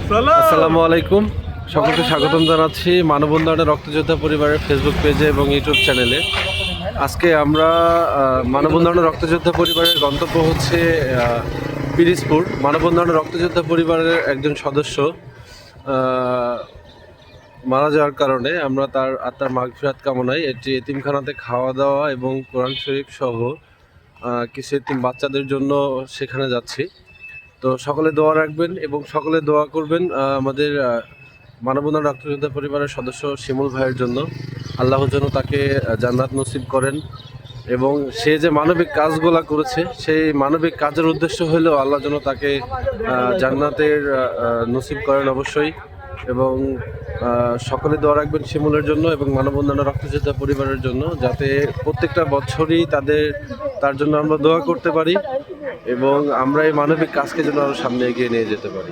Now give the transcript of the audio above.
আসসালামু আলাইকুম, সকলকে স্বাগতম জানাচ্ছি মানববন্ধনের রক্তযোদ্ধা পরিবারের ফেসবুক পেজে এবং ইউটিউব চ্যানেলে। আজকে আমরা মানববন্ধনের রক্তযোদ্ধা পরিবারের গন্তব্য হচ্ছে পিরিজপুর। মানববন্ধনের রক্তযোদ্ধা পরিবারের একজন সদস্য মারা যাওয়ার কারণে আমরা তার আত্মার মাগফিরাত কামনায় একটি এতিমখানাতে খাওয়া দাওয়া এবং কোরআন শরীফ সহ কিছু এতিম বাচ্চাদের জন্য সেখানে যাচ্ছি। তো সকলে দোয়া রাখবেন এবং সকলে দোয়া করবেন আমাদের মানববন্ধন রক্তযোদ্ধা পরিবারের সদস্য শিমুল ভাইয়ের জন্য। আল্লাহ যেন তাকে জান্নাত নসিব করেন এবং সে যে মানবিক কাজগুলো করেছে সেই মানবিক কাজের উদ্দেশ্য হলেও আল্লাহ যেন তাকে জান্নাতের নসিব করেন অবশ্যই। এবং সকলে দোয়া রাখবেন শিমুলের জন্য এবং মানববন্ধনের রক্তযোদ্ধা পরিবারের জন্য, যাতে প্রত্যেকটা বছরই তার জন্য আমরা দোয়া করতে পারি এবং আমরা এই মানবিক কাজকে যেন আরও সামনে এগিয়ে নিয়ে যেতে পারি।